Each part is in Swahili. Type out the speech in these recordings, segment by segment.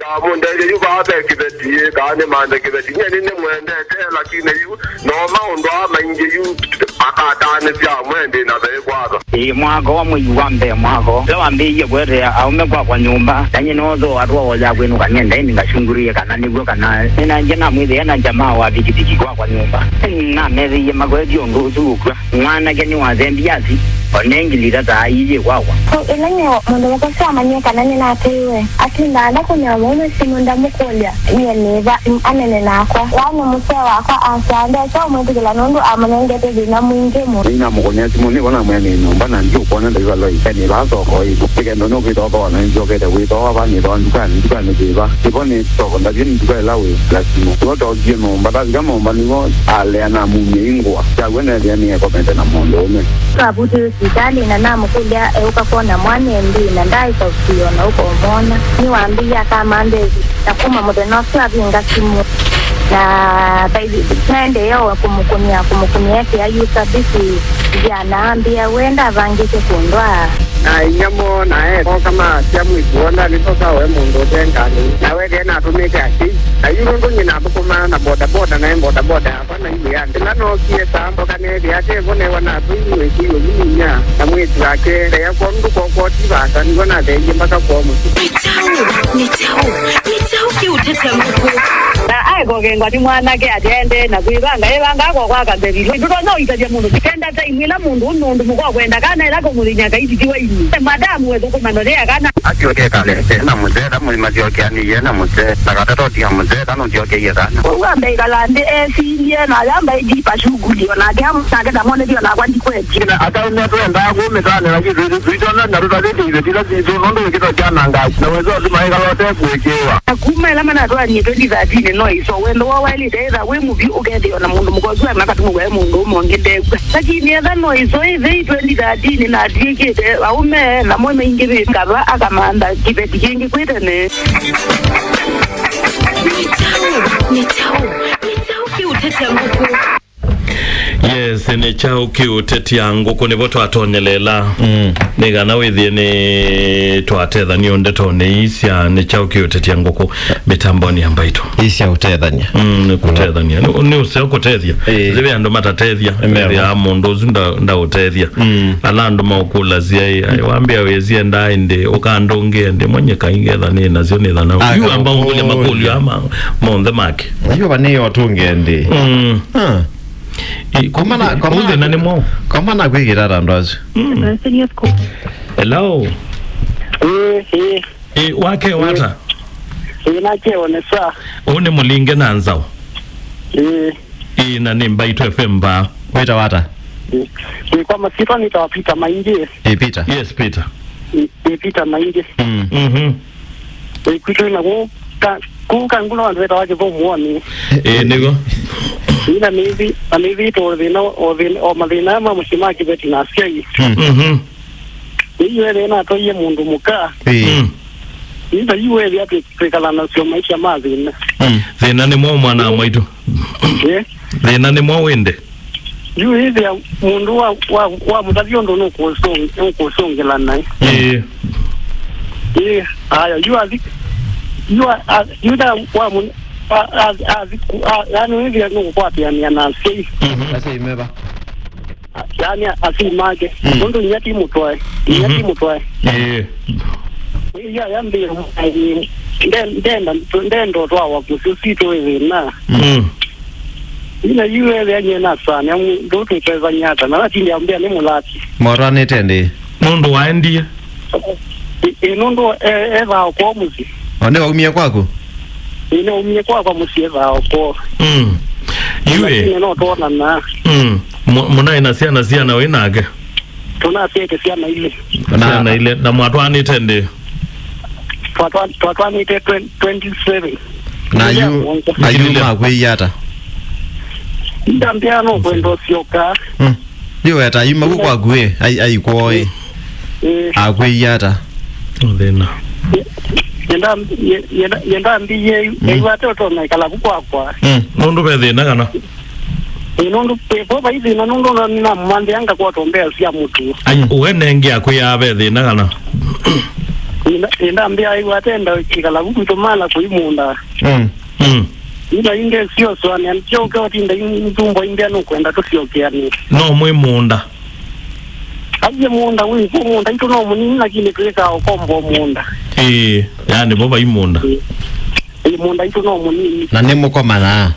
Munde yu ba be kibeti ka ne mande kibeti ne mwende te lakini yu no maundo mainge yu akata ne sia mwende na be kwazo mwago muyuambe mwago lo ambiye kwere aume kwa nyumba tanye nozo atwa ya kwenu kanyenda ndi ngashungurie kana nibwo kana nina njena mwide yana jamaa wa bikitiki kwa nyumba na mezi ya magwedi ongozuka mwana geni wa zembiazi onengilira taiye kwawa elenye mundu wakasa amanyeka nani na tewe atinda ndakunya mume simunda mukolya yeneva anene nakwa wana musewa kwa asanda so mwedela nondo amanengete bina mwingemo ina mukonya simuni wana mwene nomba na ndio kuona ndio lo ikani bazo ko ikigendo no kido ko na ndio kete wido abani do ndukani jiba iboni to ndagini ndukale lawe lasimo to jino mbada kama mbanigo ale na munyingwa chagwene yani ko pende na mondo me kabuti sidali na namu kulya ukakona mwane ndi na ndai kwa usiona uko mona ni waambia kama ndezi na kuma modeno savinga simu na baby tende yo kumukunia ya yusa bisi ya naambia wenda vangike kundwa na inyamo na kama siamu ikuona nitoka we mundu tengani na wege na tumike aki na yuko nyina bukuma na boda na boda hapa na hiyo yande nano kie sambo kanedi ate vone wana tuwe kiyo minya na mwezi wake ya kwa mdu kwa tibasa nigona deje mpaka kwa mtu Nikyau Kiutetya Nguku na aiko genga ni mwana ke atende na kuibanga ebanga kwa kabeli ndo no itaje mundu kenda taimila mundu mukwa kwenda kana ila ko mulinya kaiti kiwa ini madamu wezo ko manolea kana atioke kale na muzeda mazioke ani yena muzeda takatato dia muzeda no dioke yekana uambe kalande efilie na yamba ijipa shughuli na gamu sagada mone dio na kwandi kweti na ata unatenda go metane na kitu vitona na rudalete ile bila kitu nondo kitu jana ngaji na wezo tumaika lote kuekewa kuma ila mana toa ni 2013 no iso wendo wa wali deza we muvi ugede na mundu mukojwa na katu mwe mundu mongende lakini eza no iso hivi 2013 na dikete aume na mwe ingebe kaba akamanda kibeti kingi kwetene Nikyau Kiutetya Nguku Yes, Nikyau Kiutetya Nguku ni boto atonyelela nigana withie ni twatetha ni ondeto ni isya Nikyau Kiutetya Nguku mitamboni ya Mbaitu isya utethania ni kutethania ni useo kutethia zibe ando matatethia ya mundu nda utethia ala ando maukula zia wambia wezie ndainde ukandonge ndi mwenye kaingetha ni nazio ni thana yu amba ngule makulu ama monde make yu bane otunge ndi Komana nani mo? Komana kwigira randozo. Hello. Wake wata. Nakeo nesa. One mulinge nanzao. Na ni Mbaitu FM ba. Weta wata. Kwa masifa nitawapita maingie. Peter. Yes, Peter. Peter maingie. Kitu na kuka ngula wanzeta waje bo muone. Nigo. Ina maybe to o madina ma mushimaki beti na skei iwe na to ye mundu muka ina iwe ya pekala na sio maisha mazina thina ni mwa mwana Mbaitu thina ni mwa wende yu hivi mundu wa mutavyo ndo no kusongela naye aya yu da wa yani hivi yangu kwa pia ni anasi sasa imeba yani asimage ndo nyati mutwae ya yambi ndendo twa wa kusito hivi na ina yule yenye na sana ndo tutaweza nyata na lakini ambia ni mulati morane tende ndo waendie ndo eva kwa muzi one waumia kwako ina umye kwa musieva hapo iwe no tona na muna inasia na wenage tunapeke siana ile na mwatwani tende twatwani 27 na yu makwe yata ndambia no kwendo sioka yu yata yu maku kwa gwe ai kwoi akwe yata thina yenda mbiye watoto na kala kwa nundu bethina kana nundu pepo baithi na nundu na mwande anga kwa tombea sia mtu ai uene ngi akwe ya bethina kana ina ambia aiwa tenda kikala kutomala kuimunda ila inge sio swani anchoka watinda intumbo india no kwenda to sio kiani no mwimunda aje munda wi munda ito no munini lakini kweka okombo munda yani boba imunda munda ito no munini na nemo kwa mana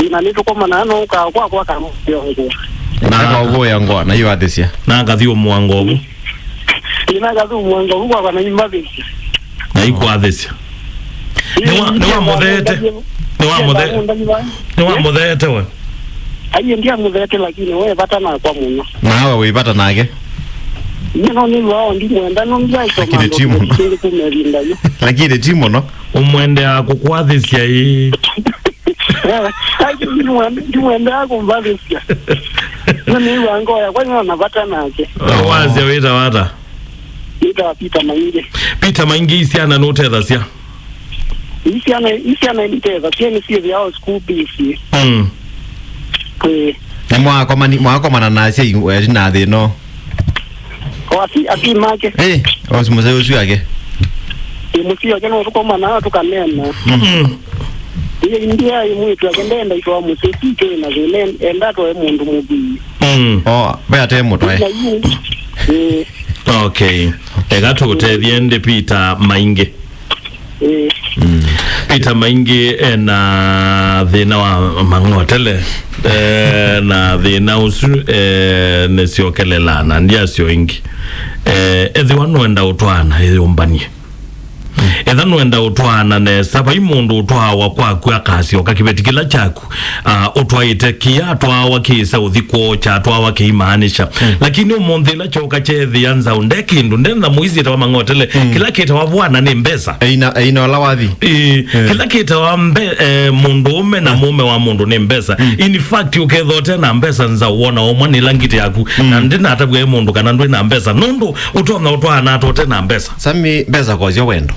ina nito kwa mana no kwa kama yongo na kwa ugo yango na hiyo adesia na gathio mwango ina gathio mwango kwa na imbabi na iko adesia ni wa modete ni wa modete we ayi ndia modete lakini wewe pata na kwa muno na wewe uipata nake nino ni wao ndi mwenda no njai to lakini timu lakini timu no umwende akukwathisia hii ndi mwenda akumbavisia nini wango ya kwani unapata nake wazi wita wata Peter Maingi isiana no tether sia isiana niteza pia ni sio yao school busy na mwako mananasia na the no ati make osimoze usu yake musio kana ukoma na tukanena ile india imwitu akendenda ito musiki tena zile enda to emundu mubi baya temo to okay egato tethie Peter Maingi Peter Maingi na thina wa mangotele na thina usu nesiokelelana ndia sio ingi ethi wanwenda utwana ethi umbanie etha nwenda utwana ne saba imundu utwawa kwaku akasio kakibetikila chaku utwaite kia twawa kisa uthiko cha twawa kiimanisha lakini umonthila choka chethi anza undekindu ndenda muizita wa mangotele kila kita wa bwana ni mbesa aina wala wathi kila kita wa mundu ume na mume wa mundu ni mbesa in fact ukethote na mbesa nza uona omwe ni langite yaku na ndina atabwe mundu kana ndwe na mbesa nundu utona utwana atote na mbesa sami mbesa kozyo wendo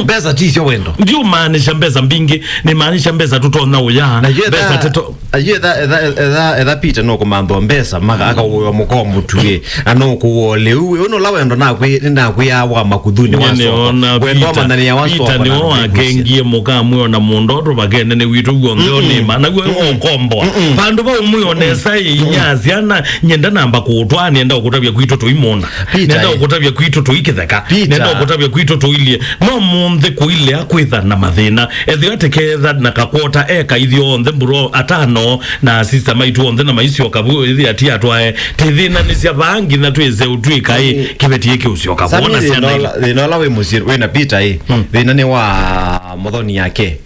Beza tisio wendo. Ndio maanisha mbeza mbingi ni maanisha mbeza tutona uya. Beza teto. Eda Peter no komando mbeza maka aka uyo mukombo tuye. Ano kuole uwe uno la wendo na kwe ya wa makudhuni waso. Wendo mandani ya waso. Peter ni wa kengie mukamu na mundodo bagende ne witu gongo ni mana gwe okombo. Bandu ba umuyo nesa inyazi ana nyenda namba kutwa nenda okutabya kwitoto imona. Nenda okutabya kwitoto ikitheka. Nenda okutabya kwitoto ilie. No munthe kuile akwitha na mathina ethiote ketha na kakota eka ithio onthe mburo atano na sister Mbaitu onthe na maisio kabu ithi ati atwae tithina ni cia bangi na tweze utwika kibeti yake usio kabona cia thina la we musir we na Peter thina ni wa muthoni yake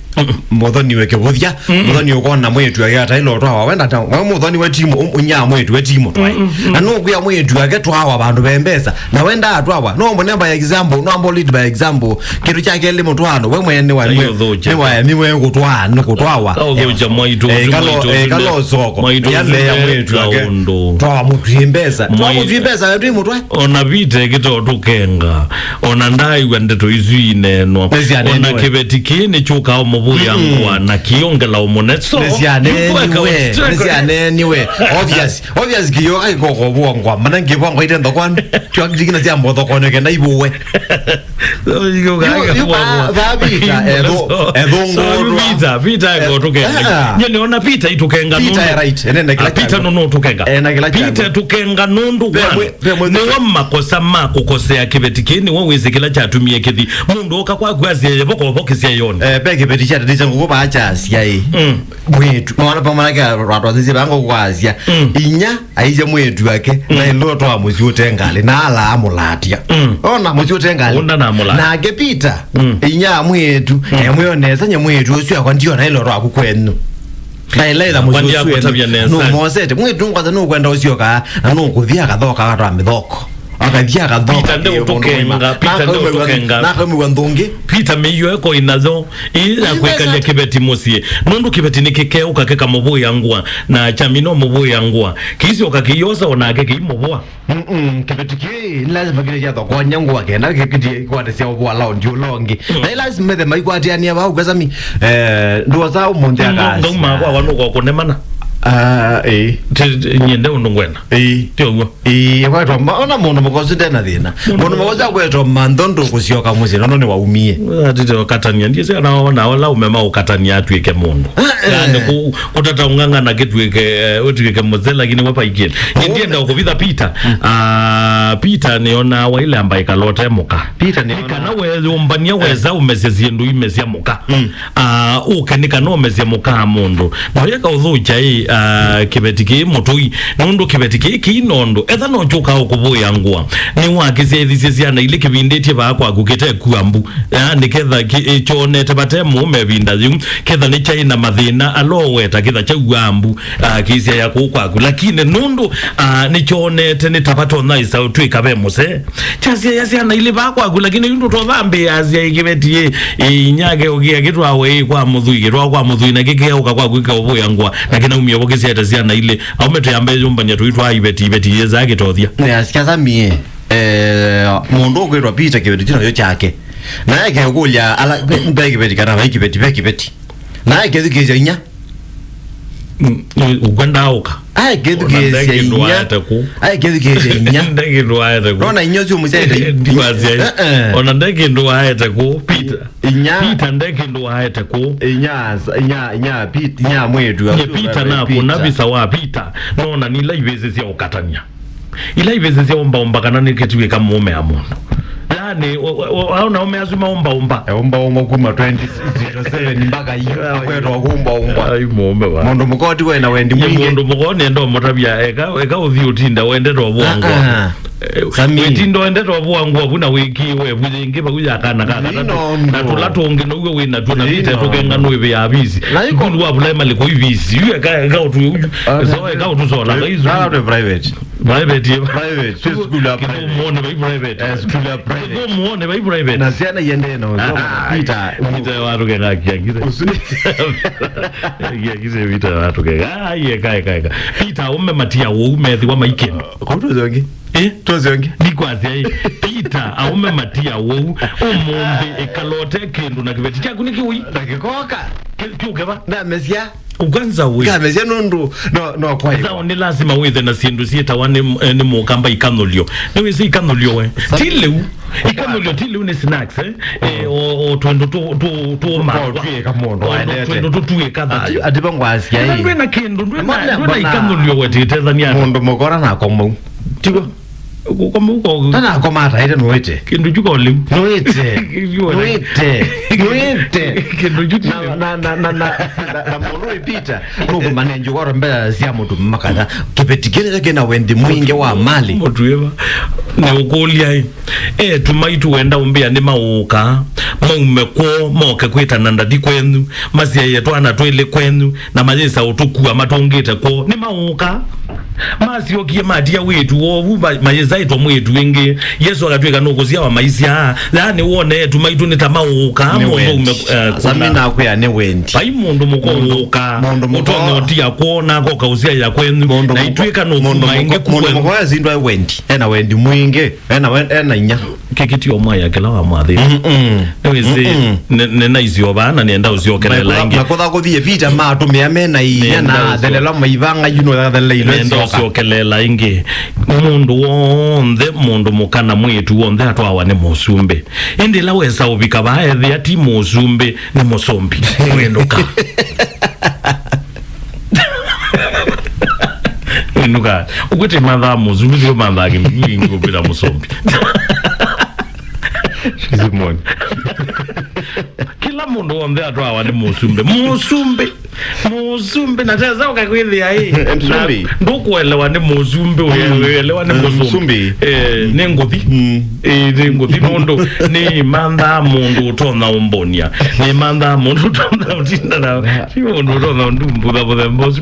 muthoni weke buthia muthoni ukona mwetu yake ata ilo twa wenda ta muthoni we timu unya mwetu we timu twa na no kuya mwetu yake twa bandu bembesa na wenda atwa no mbone by example no ambo lead by example kitu chake le mutwano we mwene wa ni we kutwa no kutwa oja Mbaitu kalo soko yambe ya mwetu yake twa mutembesa wetu mutwa ona vite kito tukenga ona ndai wende to izuine no ona kibeti kini chuka buya na kiongela umonetso nesiane niwe obvious kiyo ai gogo bwongwa mana ngibongo ite ndokwan twa digina tia mbodo kono ke naibuwe yo ga Peter go tukenga nyene ona Peter itukenga nundu Peter right enenda kila Peter no tukenga Peter tukenga nundu ni wamma kosa mako kosea kibetikini waweze kila chatumie kithi mundu okakwa gwazie boko bokisia yone bege beti ndiza nguba acha asia mwetu mwana pamana ka ratwa zizi bango kwazia inya aije mwetu yake na iloto wa muzi utengale na ala amulatia ona muzi utengale na ge Peter inya mwetu emuyoneza nye mwetu osya kwa ndio na iloto akukwenu na ilela muzi no mosete mwetu ngwaza no kwenda osyoka na no kuthia kathoka katwa mithoko akathia kathoka Peter ndio tukenga na kama wandonge Peter meyo ko inazo ila kwekalia kibeti musie nundu kibeti nikikeu kakeka mubu yangua na chamino mubu yangua kisi okakiyosa onake kimuboa kibeti ki lazima kile ya kwa nyangua kenda kiti kwa tsia obo lao ndio longi na lazima the mai kwa tiania ba ugazami ndo za umonde akazi ndo ma kwa wanu kwa kunemana nyende undungwena tioguo weto ona mundu mukozi ndena thina mundu mukozi agweto mandhondo kusioka muzi nono ni waumie atite wakatania ndiye sana ona wala umema ukatania atwike mundu yani kutata ungangana kitwike utwike muze lakini wapa ikile ndiye ndio kubitha Peter Peter niona wa ile ambaye kalote muka Peter niona kana wezi umbania weza umezezie ndu imezia muka ukanika no umezia muka mundu na yaka udhucha hii kibetiki mutui na undu kibetiki kinondo etha no chuka okubuya ngwa ni wakize thisia na ile kibindetie bakwa gukete kuambu yani ketha chonete batemu mebinda yu ketha ni chaina mathina aloweta ketha chauambu kisia ya kukwa lakini nundu ni chonete ni tabato naisa utwika bemuse chasia yasia na ile bakwa lakini nundu to thambi azia ikibetie inyage ugia kitwa we kwa muthui kitwa kwa muthui na kike ukakwa gwika obuya ngwa na kina umia bokisia tazia na ile aumeto yambe yumbanya tuitwa ibeti yeza gitothia sikiaza mie mundu gwitwa Peter kibetitino yo chake na yake ngulya ala mbeki beti kana beki beti na yake thikije inya ukwenda auka gedhukeze inya ndege ndo aeta ku nona inyo zyo muzende ndiwazia ona ndege ndo aeta ku Peter Peter ndege ndo aeta ku inya mwetu Peter napo nabisa wa Peter nona ni live zya ukatania ila iveze zya omba kana niketiwe kama mume amundu yani waona umeazuma omba kuma 2007 mpaka hiyo kwetu kumba ai mume wa mundu mukoti we na wendi mwingi mundu mukone ndo motabia eka uvyutinda wende ro bwangu wetindo ende ro bwangu abuna wiki we buzinge bakuya kana na tulatonge no we wina tuna bite tokenga no ibe yabizi kundu wa bulema liko ibisi yue ka utu so eka utu so la izu private school ya private muone ba private school ya private muone ba private na siana yende no Peter watu kenga kiangize kiangize Peter watu kenga ye kai Peter umematia umethi wa maikeno kwa zongi tozongi nikwazi ai Peter aume matia wo umombe ekalote kindu na kibeti chako nikiwi nakikoka kiukeba na mesia uganza we kamesia nundu no kwa hiyo zao ni lazima withe na sindu sieta wane ni mukamba ikanolio niwe si ikanolio we tileu ikanolio tileu ni snacks o twendo tu ma tuye kamondo twendo tuye kadha atibangwasia hii ndio na kindu ndio na ikanolio we tetethania mundu mukora na komo tigo uko tana komata ite noite kindu juko lim noite kindu juko na mundu ipita nuko manenjo kwa mbele sia mutu makada kipetikele kena wendi mwingi wa mali mutu eva ne ukolia tumaitu wenda umbia ni mauka maumeko moke kwita nanda di kwenu masia yetu anatwele kwenu na majesa utukua matongete ko ni mauka masio kie madia wetu ovu majesa ito mwetu wenge Yesu akatweka nokozia wa maisia yani wone tumaitu ni tamauka mundu samina akuya ne wendi pai mundu mukoka utongo tia kuona ko kauzia ya kwenu na itweka no kumainge mundu mukoya zindwa wendi ena wendi mwinge ena nya kekiti omaya kela wa mwathi eweze nena izio bana nienda uziokelela inge nakotha kuthie Peter ma tumia mena inya na thelela maivanga yuno thele ile uziokelela inge mundu wonde mundu mukana mwetu wonde atwawa ne musumbe ende la wesa ubika bae ati musumbe ne musombi wendoka nuka ukwete mandha musumbi zo mandha kimi ngobira musombi Shizimoni kila mundu wonde atwawa ne musumbe na teza ukakwithia hii ndukuelewa ni musumbe uelewa ni musumbe ni nguthi ni nguthi mundu ni mandha mundu utona umbonia ni mandha mundu utona utinda na si mundu utona ndumbuda bode mbosi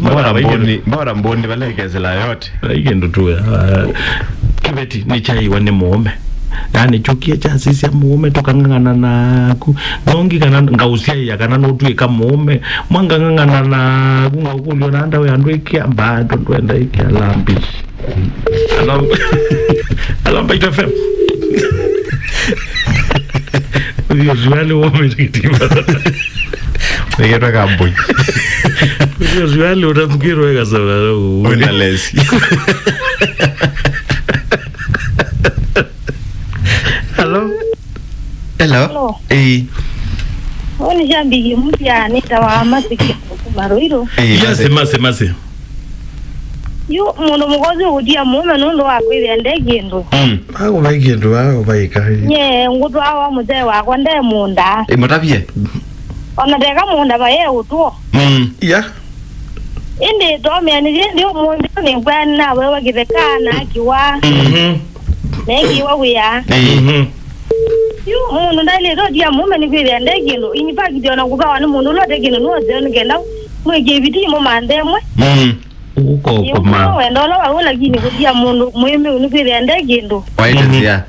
bora mboni balekezela yote igendo tu kibeti ni chai wane muome yani chokia cha sisi muome tokangangana naku ngongi kana ngausia ya kana no tuika muome mwangangangana na kungakulio na ndawe andu ikiamba ndwenda ikialambi Mbaitu FM Usually women Niketwa kamboy. Usiwali utafikiri weka sawa. Una lesi. Hello. Hello. Oni jambi mpya nitawa masiki kumaroiro. Yes, masi. Yo muno mugozi udia mume nundo akwire ndegendo. Ako baigendo ako baika. Nye ngutu awa muzee wako nde munda. Mutapie. Ona dega munda baye utuo. Yeah. Indi dome ni ndio munda ni bwana wewe githekana kiwa. Nekiwa wiya. Yo mundu ndali rodia mume ni kwire ndegendo. Inipa kidiona kugawa ni mundu lo ndegendo no zeno ngenda. Mwege biti mu mandemwe. Uko kuma. Wendo lo wala gini kudia mundu muime unikwire ndegendo. Waitezia.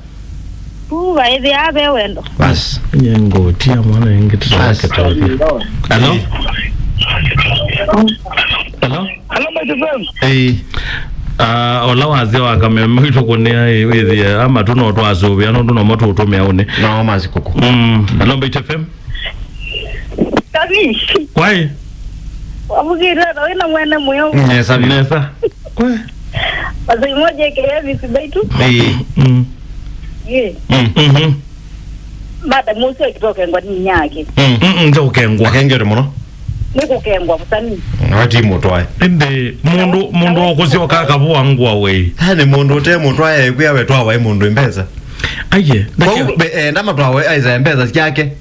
Waithe abe wendo. Bas. Nyengo tia mwana ingiti zake tawi. Hello. Hello. Hello, Mbaitu. Ola wazi wakame mwito kunia withi ama tuno twazo bya no tuno moto utomea one. No mazikuko. Hello Mbaitu FM. Kazi. Why? Wabugira ina mwana moyo. Nesa. Why? Basi moja kile Mbaitu. Bada muso kitoke ngwani nyake. Ndio kengwa. Kengere muno. Niko kengwa mutani. Wati mutwae. Inde mundu okuziwa kaka buangwa we. Hani mundu te mutwae kuya wetwa wa mundu imbeza. Aye. Ndama twawe aiza imbeza yake.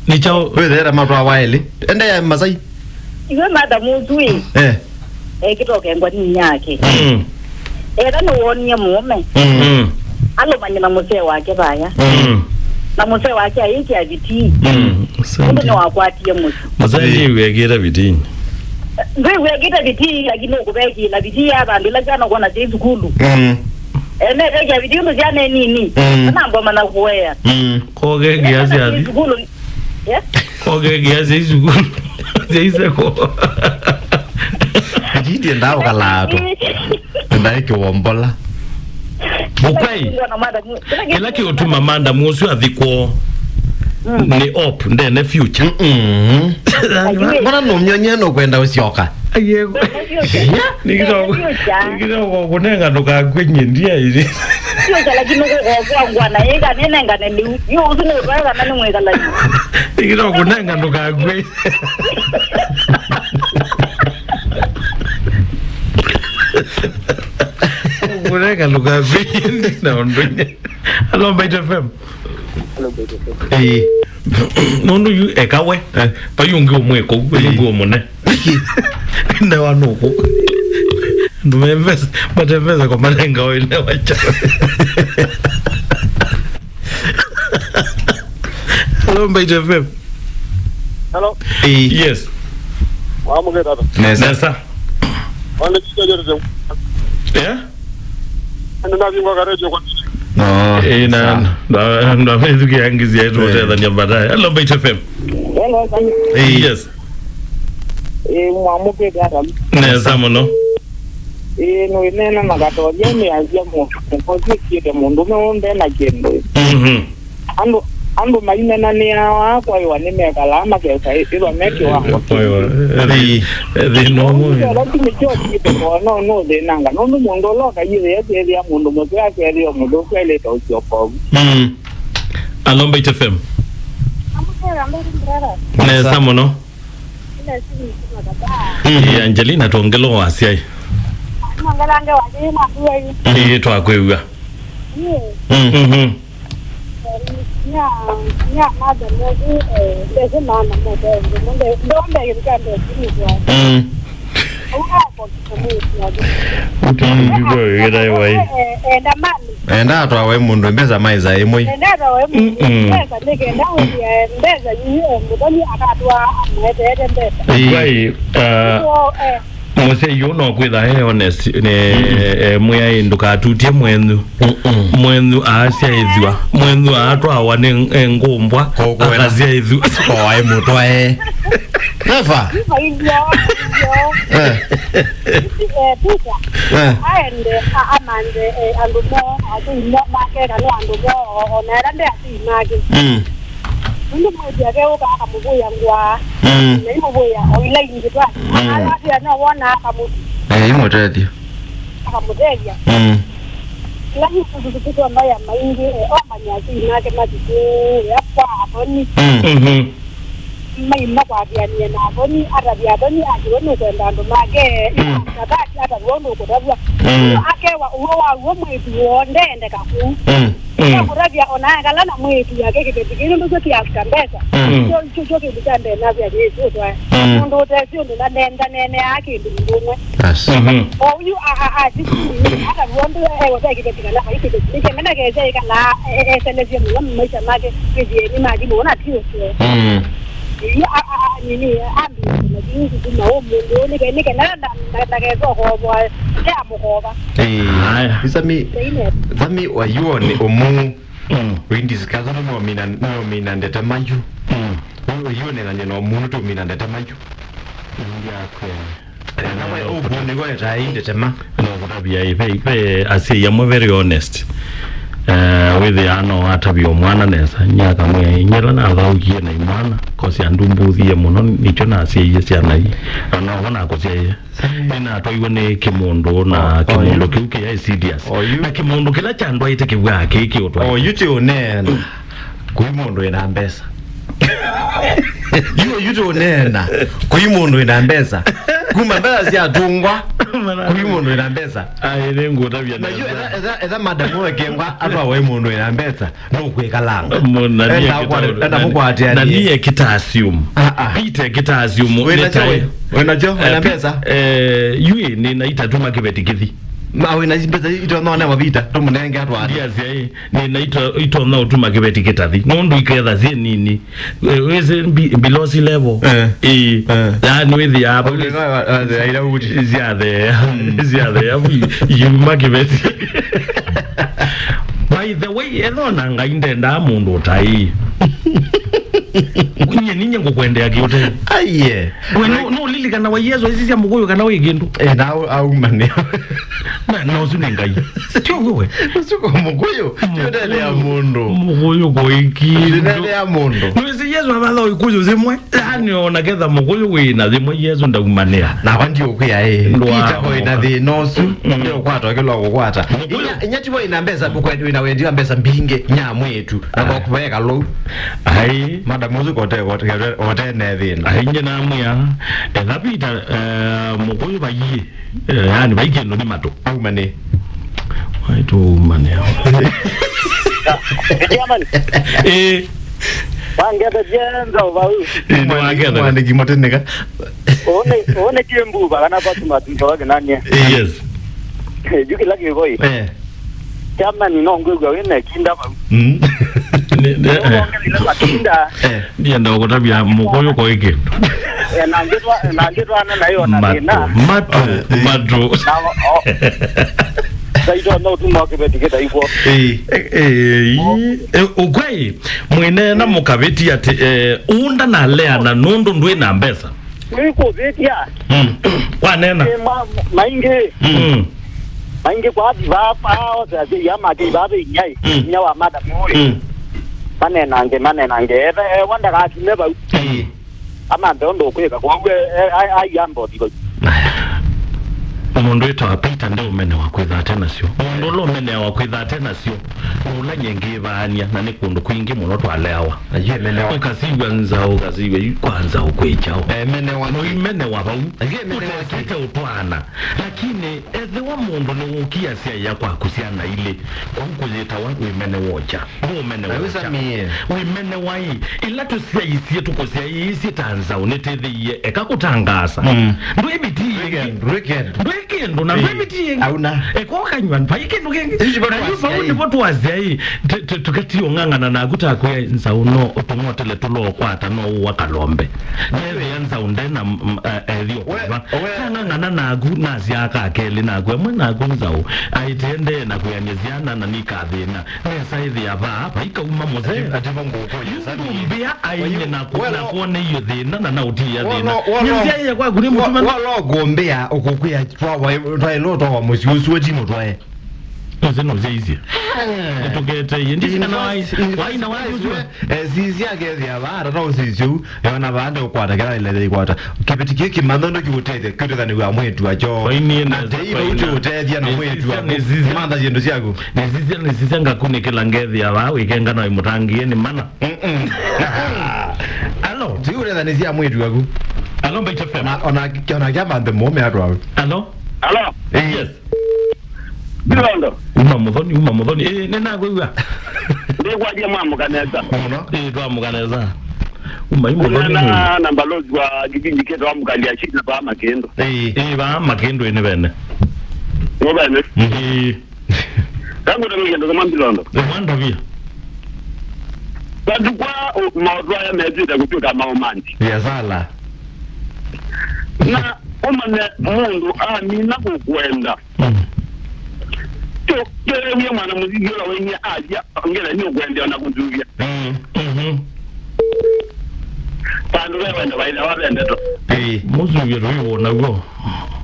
Ni chao wethera matwa waeli. Ende ya Masai. Iwe mada mutui. Kitoke ngwani nyake. Era no wonie mume. Alo manyina muse wake baya. Na muse wake ayiki abiti. Ndio wakwatie musi. Masai wegera bitini. Wegera biti lakini ukubeki na biti abantu lagana kona zizukulu. Ene reja biti ndo jane nini? Nambo mana kuwea. Koge giazi adi. Yeah. Koge giazi zukulu. Zeise ko. Jiti ndao kalato. Ndai kiwombola. Bukai. Kila kiotuma manda musu athikwo. Ni op ndene future. Mbona nomnyonye no kwenda usioka. Ayego. Nikito kunenga ndoka kwenye ndia hizi. Sio kala kino kwa ngwana yega nenga ne yo usune kwa kana mweka la. Nikito kunenga ndoka kwenye. Kunenga ndoka kwenye na ondonye. Hello Mbaitu FM. Nono yu ekawe payungi omweko payungi omune ne wanuko ndumemvesa bateveza kwa malenga wile wacha. Hello Mbaitu FM. Hello. Yes. Wamuke tata. Nesa. Wale chicho Yeah. Ndio ndio garejo kwa no ndo mezuki yangizi yetu tena nyambadaye. Hello Mbaitu FM. Hello. Yes. Mwamuke tata. Nesa mono. No inena nagato jeni azia mo. Kozi kite mundu meonde na kendo. Ando maine na ni hawa kwa hiyo ni mekalama kesa ilo meki wangu. Kwa hiyo the normal. Lakini choki no de nanga no mundu loka yile yake ya mundu moto yake ile mundu kwa ile tausiopo. Hello Mbaitu FM. Nesa mono. Angelina tuongelo wasiai. Mangalange wadi na kuyi. Twakwewa. Nya mada mogu leze mana moda ndombe yikande sinizwa. Uko Utungigo yedai wai. Enda atwa we mundu mbeza maiza imwe. Enda atwa we mundu mbeza nigenda uya mbeza yiyo mudani akatwa amwete mbeza. Wai Mose yuno kwitha he honest ne mwe induka tutie mwenu asia izwa mwenu atwa awane engombwa akazia izwa oai mutwae never aende amande andumo atumo makera no andumo onera nde atimagi ndio mmoja leo kama mbuya ngwa ni mbuya oila ingitwa hata ya no wana kama imotethia akamuteja lakini kuzukutu ambaye maingi manyasi nake matiki hapa aboni mai mababia ni na aboni arabia aboni ajoni kwenda ndo mage sabati hata wono kodabwa akewa uwa mwetu wondende kaku kurabia ona kala na mwetu yake kipekee ndo kiafika mbesa cho kibitande na vya Yesu kwa ndo tesi ndo na nenda nene yake ndumwe oyu hata wondo wote kipekee na kipekee mena keze kana eselezia mwa maisha make kije ni maji muona tio nini ambi na jinsi kuna omuntu ni kana ndakazo hobo ya muhoba Zami wayone omu windisikaza no mina ndeta manju wayone na nyeno omuntu to mina ndeta manju yakwe nawe obone go eta indete ma no kutabia ipe asiya mo very honest with the ano atabio mwana nesa nyaka mwe nyela na thaukie na imwana kosi andumbuthie muno nicho na asiye ciana yi no wana kosie ina toiwe ni kimondo na kimondo kiuke ya serious na kimondo kila chandwa ite kibwa kiki utwa yuti onena kuimondo ina mbesa yuti onena kuimondo ina mbesa kumambela sia tungwa kuimondo ina mbesa nengo tabia na eza madamu wekengwa atwa we mundu ina mbesa no kwekalanga enda mukwatia na niye kita assume Peter kita assume wenacho ina mbesa yue ni naita tuma kibeti kithi mawe na zimbeza ito no na mabita to munenge atwa yes ni naita ito no tuma kibeti kitathi no ndu iketha zi nini weze below sea level yani with the app ila uti ziade you makibeti by the way elona ngaindenda mundu utai kunye ninye ngokwendea kiote aiye no lili kana wa Yesu isi ya mugoyo kana we gindu na au mane no sunengai tio wewe suko mugoyo tio ya mundu mugoyo goiki ya mundu no isi Yesu abalo ikuzo zimwe yani ona ketha mugoyo we na zimwe Yesu ndagumanea na kwandi okuya ita ko ina the nosu ndio kwatwa kilo kukwata inyati bo ina mbesa bukwedi ina wendi mbesa mbinge nyamwetu na kubeka lo ai madamu kote nethina ainye na muya elapita mugoyo bayi yani baikendo ni mato au mane waitu mane wangeta jenza no agenda mane kimoteneka one kiembu bana patuma tuntoka nani yes yuki laki goi chama ni no ngwe wene kinda ndienda kutabia mugoyo ko ike nangetwa na yo na na mato saito no tumake betiketa iko ukwai mwene na mukabeti ati unda na lea na nundu ndwe na mbesa iko betia wanena mainge mainge kwa baba oza ya magi baba nyai nyawa mada moyo mane nange wanda ka kineba ama ndo kweka kwa ai yambo dibo mundu ita Peter ndio umene wakwitha tena sio mundu lo umene wakwitha tena sio ula nyenge bania na nikundu kwingi muno twalewa aje mene wa ukasiwa nzao ukasiwa kwanza ukwechao mene wa no imene wa bau aje mene wa kete utwana lakini ethe wa mundu ni ukia sia yakwa kusiana ile kukuzeta wa imene wocha no umene wocha imene wai ila tusia isie tukosia isi tanza unetethie ekakutangasa ndo ibiti kendo na mbiti auna ekokanywa mpayikendo kenge na watu wazai tukati ongangana na akuta kwa nsauno otomotele tulo kwata no wakalombe neve yanza undena elio kwa ngangana na agu naziaka akeli na agwe mwe na agu nzau aitende na kuyanyeziana na nikathina nesa hithi yava hapa ikauma moze ativa ngoko yesani mbia aine na kuone hiyo thina na utia thina nyezia ya kwa guri mutuma walo gombea okukuya twa ilo to wa musiusu eti mutwae Zeno zizi. Tugete yindi kana wai na wai uzwe. Zizi yake ya bara ro zizi yana banda ukwata kala ile ikwata. Kipetike kimandano kiutete kwete ni wa mwetu ajo. Waini na utete na mwetu manda jendo yako. Zizi ngakune kila ngethi ya wa wekenga no imutangie ni mana. Allo, tiure da nizia mwetu yako. Allo Mbaitu FM. Ona kama ndo mume atwa. Allo? Allo? Yes. Bilondo. Uma mudhoni. Nena gwiwa. Ndegwa je mwamu kaneza. Twa mukaneza. Uma mudhoni. Na nambalozi wa gijinji keto wa mukalia shida ba makendo. Ba makendo ene bene. Ngo bene. Tangu ndo kama Bilondo. Wanda via. Bado kwa maudwa ya mezida kutoka maomandi. Yazala. Na umane mundu amina kukwenda. Kile mwana muziki la wenye aja ngela ni kwenda na kuzuvia. Pando wewe ndo waida wabende to. Muzuvia ro na go.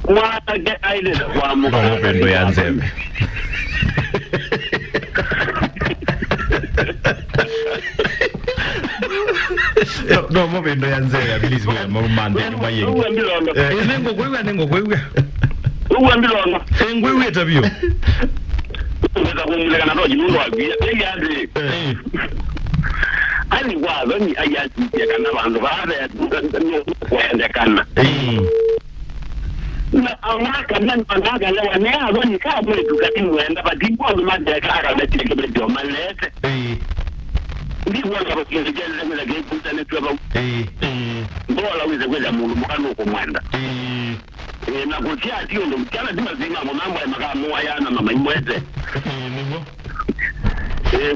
Mwata ke aile kwa mu. Ndo pendo ya nzeme. No mo pendo ya nzeme please we mo mande kwa yeye. Nengo kwewe. Uwe Bilondo. Ngwewe tabio. Ndeza kumuleka na roji mundu wabia. Yandi. Ali wazo ni ayati ya kana bandu baada ya kwenda kana. Na amaka nan anaga lewa ne azo ni ka mwetu kati mwenda badimbo ndo madeka ara kile kibedo malete. Ndi wala kwa kile jelle ngela ke kutane tu ba. Mbola wize kwenda mundu mukano ko mwenda. Na kutia atio ndo mkiana dima zima mambo ya makamu yana mama imweze.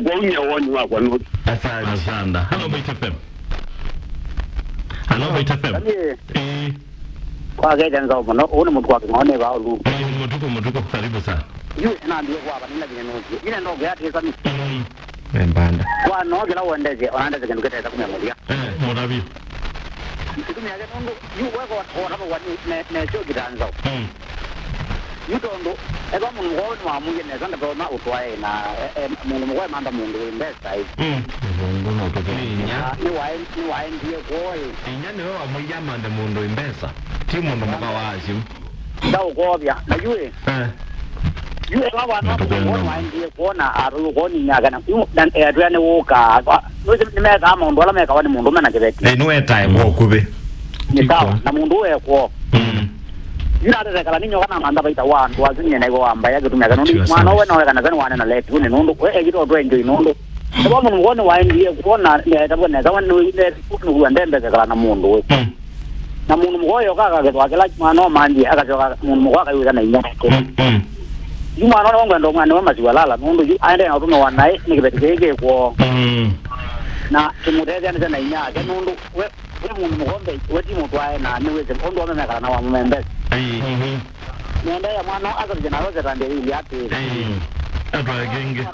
Kwa unya woni wako no. Asanda. Hello Mbaitu FM. Hello Mbaitu FM. Kwa gaida nzao mno una mtu wake ngone ba ulu. Mutuko karibu sana. Yu na ndio kwa bana nina bineno. Ile ndo gati sami. Mbanda. Kwa no gela wendeze onaenda zenu kete takumya modia. Modabi. Kitumia yake ndo yu weko watu wani ne sio gidanzao. Yuto ndo eba mungu wa mungu ne zanda kwa utwae na mungu wa manda mungu investa hivi. Mungu na utokeni nya. Ni wae ndiye koi. Inya ni wewe amuja manda mungu investa. Timu ndo makawazi. Ndao kobya na yue. Yue kwa wana wae ndiye kuona aru koni nyaga na yu dan adriane woka. Nuzi nimeka ama ndo ala meka wani mungu mena kibeti. Niwe time okube. Ni sawa na mungu we kwa. Yuna ate kala ninyo kana manda baita wantu wazinye nego amba yake tumya kanoni mwana we nawe kana zani wane na leti une nundu we egito to enjoy nundu ebo mungu ngone wa ndiye kuona ne tabwe ne zawan ne kuku ndembe kala na mundu we na mundu mgoyo kaka ke twakela mwana mandi akajoka mundu mgoka yuza na inya yu mwana wangu ndo mwana wa maziwa lala nundu yu aende na tuno wanae nikibetike kwa na tumutete ane na inya ke nundu we mundu mgombe we timu twae na niweze ondo amemeka na wa mmembe nenda ya mwana azaje na roza tande ili ati Atwa genge.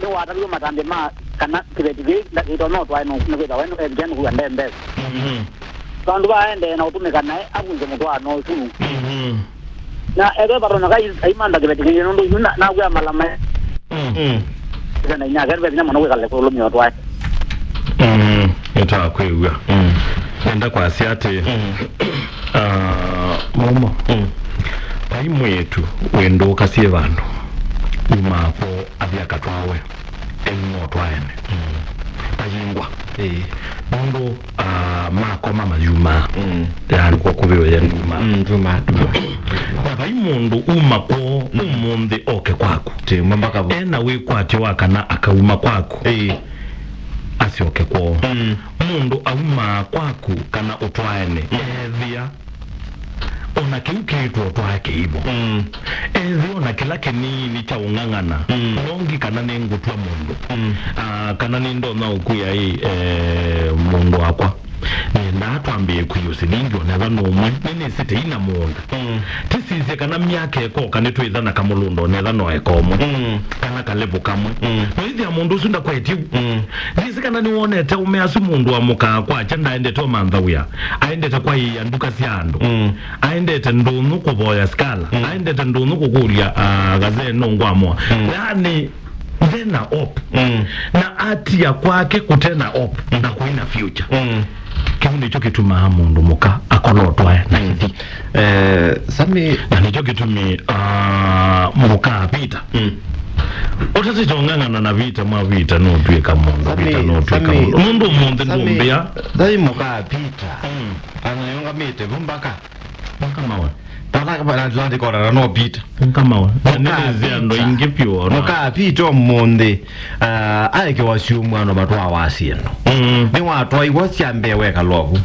Ni wata biyo matande ma kana kibeti na ito no twa no kwita wenu ejenu ku ndembe. Kandu baende na utumika naye akunze mutwa no sunu. Na ebe barona kai imanda kibeti ngi no yuna na gwa malama. Kana nya garbe nya mwana wekale ko lumyo twa. Eta kwewa. Enda kwa siate. Momo. Pai mwetu wendo kasie bantu. Umapo abyakatwawe engo twaene. Ayingwa. Bondo mako mama yuma. Yani kwa kubewe ya nduma. Nduma. Pai mundu umako umunde oke kwako. Te mbaka bo. Ena we kwate wakana akauma kwako. Asioke kwa. Mundu auma kwako kana utwaene. Evia ona kiukitu otwa kiibo ezo ona kila kenini cha ungangana nongi kana nengutwa mundu kana nindo na ukuya mundu akwa nenda atwambie kuyusilingi oneva nomwe nene sete ina munda tisize kana myaka eko kanetwe ithana kamulundo netha no ekomo kana kalevu kamwe noithi ya mundu sunda kwetiu nisi kana ni wonete umeasu mundu wa muka kwa chanda aendete o manthawia aendete kwa iya nduka cia andu aendete ndunu kuvoya skala aendete ndunu kukulia gaze nongwa mwa yani tena op na atia kwake kutena op na kuina future kimu ndicho kituma mundu muka akolotwa na hithi sami na ndicho kitumi muka pita otati chongangana na vita mwa vita no tuika mundu vita no tuika mundu mundu ndumbia dai muka pita anayonga mite vumbaka mawa Tala kama Atlantic ora no pita. Kama nene ndo ingepyo no pita monde aike wasiumu ano batwa wasieno. Ni watu aiwo siambe weka lovu.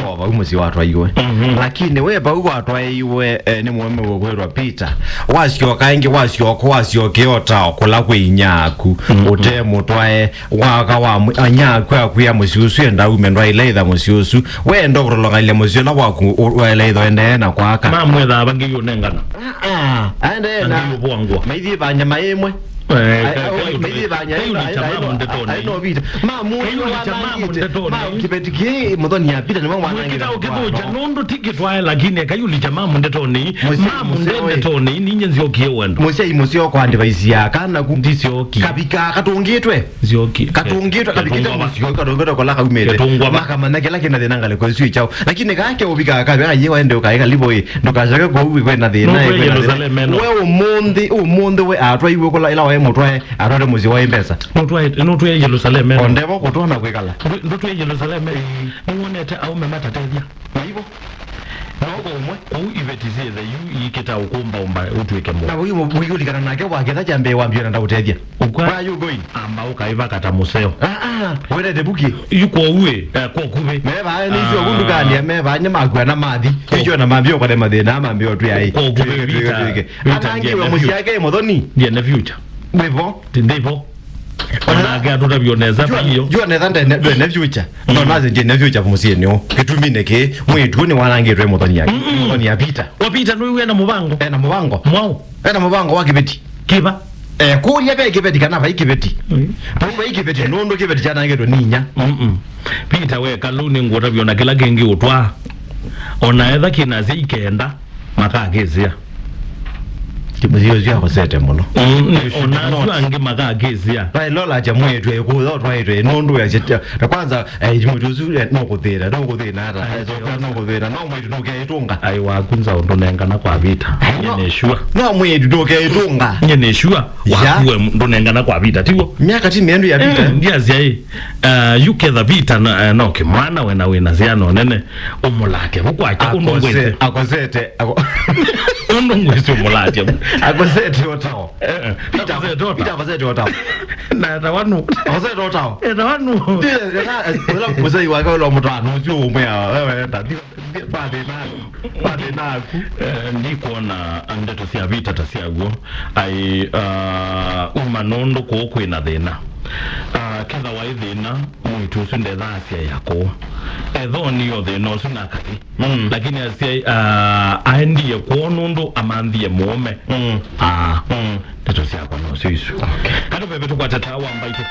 Oba umusi watu aiwe. Lakini we ba watu aiwe ni mweme wogwerwa pita. Wasio kaingi wasio keota okola kwinyaku. Ote mutwae waka wa anyaku akuya musiusu enda umendwa ileitha musiusu. We ndo kurolonga ile musiusu na waku ileitha ende na kwaka. Mwetha abangi yonengana ande na yobwangwa maithi banya maemwe maithi banya no vita mamu kibetiki mudhoni ya pita ni mama wanangira ukikuja nondo tikitwae lakini kayuli jamaa mundetoni mamu ndetoni ninye nziokie wendo musio kwa device ya kana kundisi oki kabika katungitwe zioki katungitwe kabikita musio katungitwe kwa laka umete maka manake lake na denangale kwa sio chao lakini kake ubika kabe ayewa ende ukaika liboye ndokashaka kwa ubi kwenda thina wewe umundi we atwa iwe kola ila wa mutwae atwa muzi wa impesa mutwae Jerusalem ondebo kutona kwikala ndotwe Jerusalem muonete au memata tethia hivyo noko umwe au ivetizie the you iketa ukumba utweke mo na huyu yulikana nake waketha jambe wambio na ndagutethia where you going amba ukaiva kata museo wele debuki yuko uwe kwa kube meba ni sio gundukani meba nyama kwa na mathi hiyo na mambio kwa mathina mambio tu yai kwa kube vita anangiwe musiake muthoni ndiye na future wevo ndivyo onaga tutabioneza hiyo jua netha ndene future no naze nje ne future musieni o kitumine mwitu ni wanangirwe muthoni yake muthoni ya pita wapita no iwe na mubango na mubango mwao na mubango wa kibeti kiba kuria be kibeti kana ba ikibeti ba ikibeti nondo kibeti jana ngeto ninya pita we kaluni ngutabiona kila kengi utwa onaetha kinazi ikenda makagezia timuzio zya kosete muno ona ange makagezia bai lola cha mwetu ekuzo twaitwe nondo ya cheta kwanza mwetu no kuthira ara no kuthira no mwetu no kaitunga ai wakunza ndonengana kwa vita nyeneshua no mwetu no kaitunga nyeneshua wakuwe ndonengana kwa vita tiwo miaka timendu ya vita ndiazi ai uketha vita no kimwana wena ziano nene umulake bukwacha undongwete akosete undongwete umulake akosete otao Peter otao na tawanu akosete otao tawanu ndio kusai waka lo mutano sio umea wewe ndio bade na ndiko na andeto cia vita ta cia guo ai umanondo ko kwina thina ketha wa thina mwitu sunde thacia yako ethoni yo thina ucio na kati lakini acia aendie kuonondo amanthie muome ndeto cia kwa no cio icio kado bebe tukwatata wa Mbaitu